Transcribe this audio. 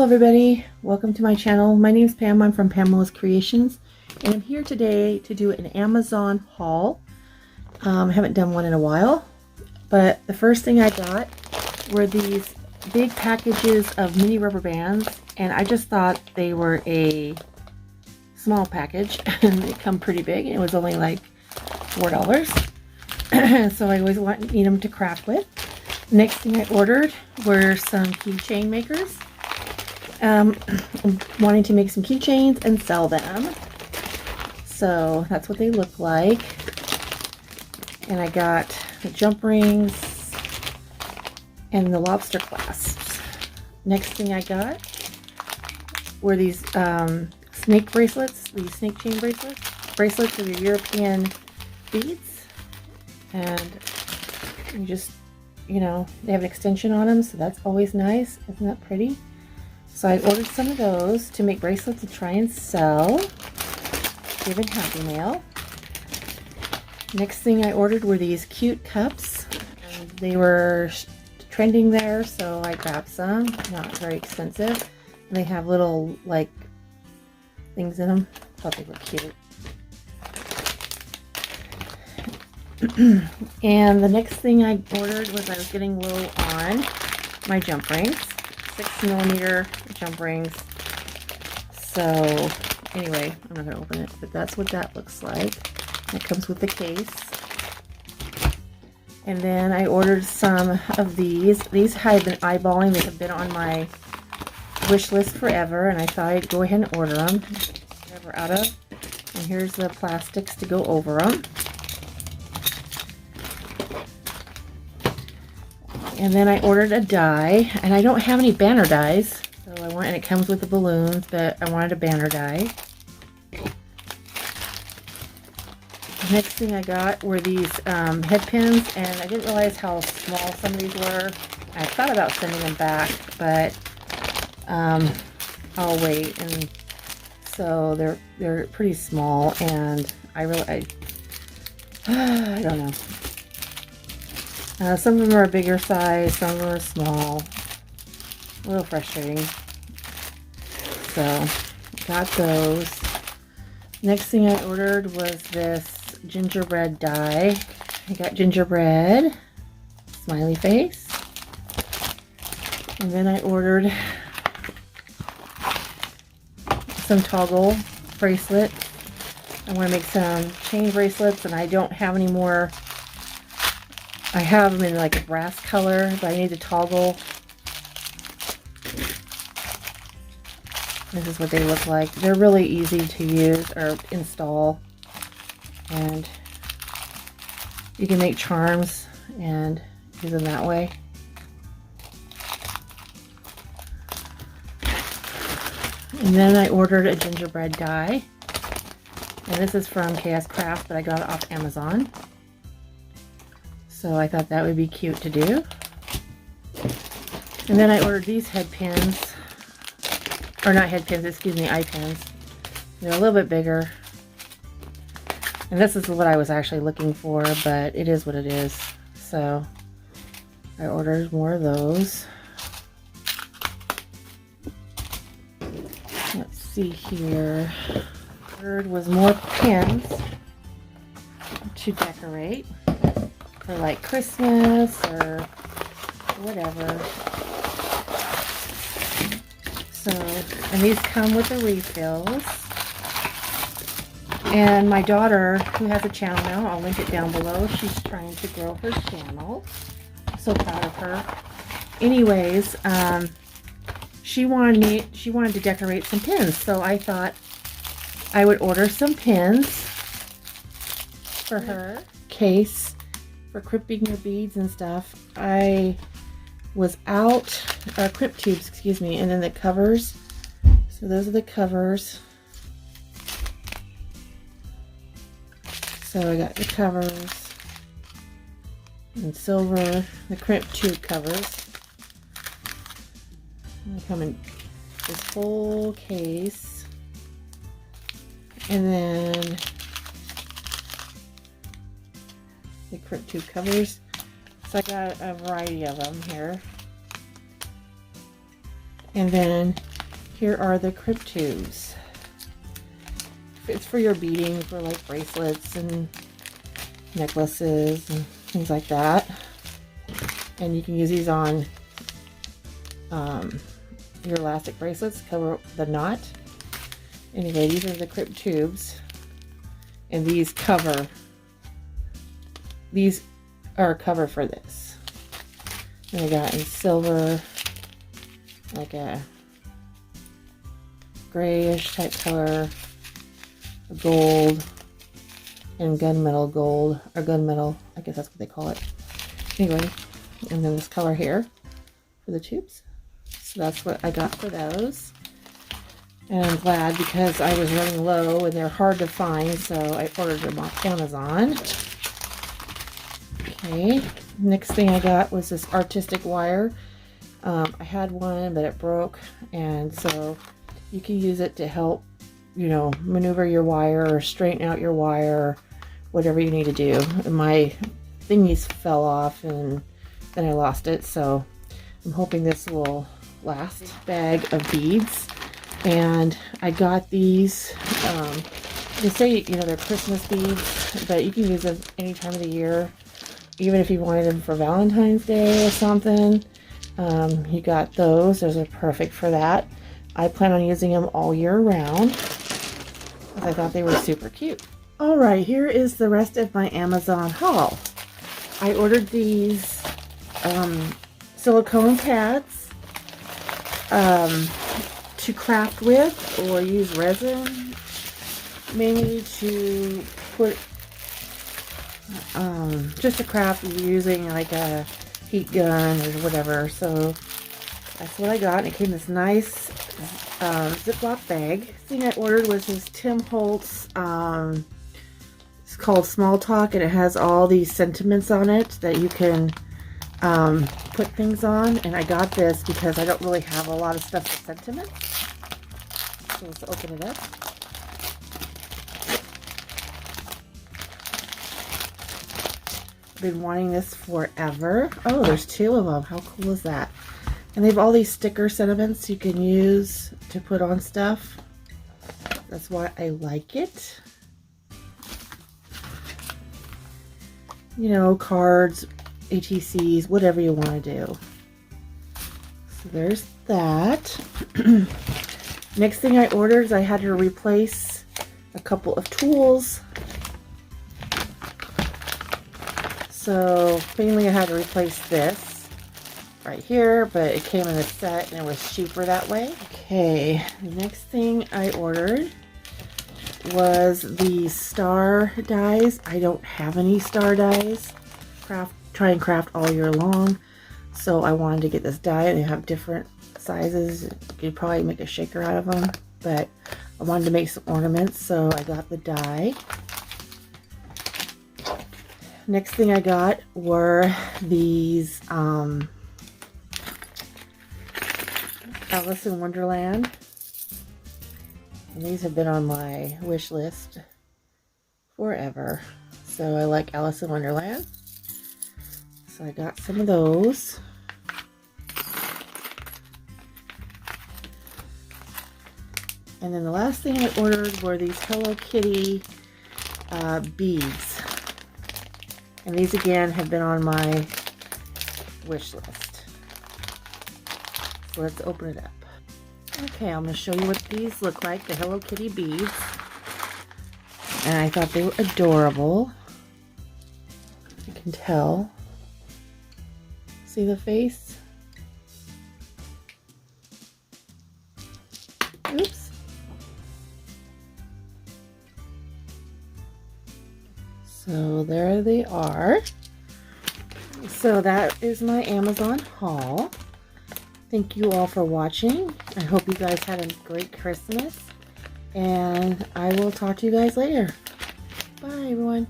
Hello everybody, welcome to my channel. My name is Pam. I'm from Pamela's Creations, and I'm here today to do an Amazon haul. I haven't done one in a while, but the first thing I got were these big packages of mini rubber bands, and I just thought they were a small package and they come pretty big. It was only like $4. So I always need them to craft with. Next thing I ordered were some keychain makers. I'm wanting to make some keychains and sell them. So that's what they look like. And I got the jump rings and the lobster clasps. Next thing I got were these snake bracelets, these snake chain bracelets. Bracelets are your European beads. And you just, you know, they have an extension on them, so that's always nice. Isn't that pretty? So I ordered some of those to make bracelets to try and sell. Given Happy Mail. Next thing I ordered were these cute cups. They were trending there, so I grabbed some. Not very expensive. And they have little, like, things in them. Thought they were cute. And the next thing I ordered was I was getting low on my jump rings. 6mm jump rings. So anyway, I'm not going to open it, but that's what that looks like. It comes with the case. And then I ordered some of these. These I've been eyeballing. They have been on my wish list forever, and I thought I'd go ahead and order them. Whatever out of. And here's the plastics to go over them. And then I ordered a die, and I don't have any banner dies, so I want, and it comes with the balloons, but I wanted a banner die. The next thing I got were these head pins, and I didn't realize how small some of these were. I thought about sending them back, but I'll wait. And so they're pretty small, and I don't know. Some of them are a bigger size, some of them are small. A little frustrating. So, got those. Next thing I ordered was this gingerbread die. I got gingerbread, smiley face. And then I ordered some toggle bracelets. I want to make some chain bracelets, and I don't have any more. I have them in like a brass color, but I need to toggle. This is what they look like. They're really easy to use or install. And you can make charms and use them that way. And then I ordered a gingerbread die. And this is from KS Craft, but I got it off Amazon. So I thought that would be cute to do. And then I ordered these head pins. Or not head pins, excuse me, eye pins. They're a little bit bigger. And this is what I was actually looking for, but it is what it is. So I ordered more of those. Let's see here. Third was more pins to decorate. For like Christmas or whatever. So, and these come with the refills. And my daughter, who has a channel now, I'll link it down below. She's trying to grow her channel. I'm so proud of her. Anyways, she wanted to decorate some pins. So I thought I would order some pins for her case. For crimping your beads and stuff. I was out, crimp tubes, excuse me, and then the covers. So those are the covers. So I got the covers in silver, the crimp tube covers. And they come in this whole case. And then the crimp tube covers. So I got a variety of them here. And then here are the Crimp tubes. It's for your beading, for like bracelets and necklaces and things like that. And you can use these on your elastic bracelets, cover the knot. Anyway, these are the Crimp tubes, and these are a cover for this. And I got in silver, like a grayish type color, gold, and gunmetal gold, or gunmetal, I guess that's what they call it. Anyway, and then this color here for the tubes. So that's what I got for those. And I'm glad because I was running low and they're hard to find, so I ordered them off Amazon. Okay, next thing I got was this artistic wire. I had one, but it broke, and so you can use it to help, you know, maneuver your wire or straighten out your wire, whatever you need to do. And my thingies fell off and then I lost it, so I'm hoping this will last. Bag of beads, and I got these. They say, you know, they're Christmas beads, but you can use them any time of the year, even if you wanted them for Valentine's Day or something. You got those. Those are perfect for that. I plan on using them all year round because I thought they were super cute. Alright, here is the rest of my Amazon haul. I ordered these silicone pads to craft with or use resin, mainly to put just to craft using like a heat gun or whatever. So that's what I got. It came in this nice Ziploc bag. The thing I ordered was this Tim Holtz, it's called Small Talk, and it has all these sentiments on it that you can put things on. And I got this because I don't really have a lot of stuff with sentiments. So let's open it up. Been wanting this forever. Oh, there's two of them. How cool is that? And they have all these sticker sentiments you can use to put on stuff. That's why I like it. You know, cards, ATCs, whatever you want to do. So there's that. Next thing I ordered is I had to replace a couple of tools. So mainly I had to replace this right here, but it came in a set and it was cheaper that way. Okay, the next thing I ordered was the star dies. I don't have any star dies. Try and craft all year long. So I wanted to get this die, and they have different sizes. You could probably make a shaker out of them, but I wanted to make some ornaments, so I got the die. Next thing I got were these Alice in Wonderland. And these have been on my wish list forever. So I like Alice in Wonderland. So I got some of those. And then the last thing I ordered were these Hello Kitty beads. And these again have been on my wish list. So let's open it up. Okay, I'm going to show you what these look like, the Hello Kitty beads. And I thought they were adorable. You can tell. See the face? Oops. So there they are. So that is my Amazon haul. Thank you all for watching. I hope you guys had a great Christmas. And I will talk to you guys later. Bye, everyone.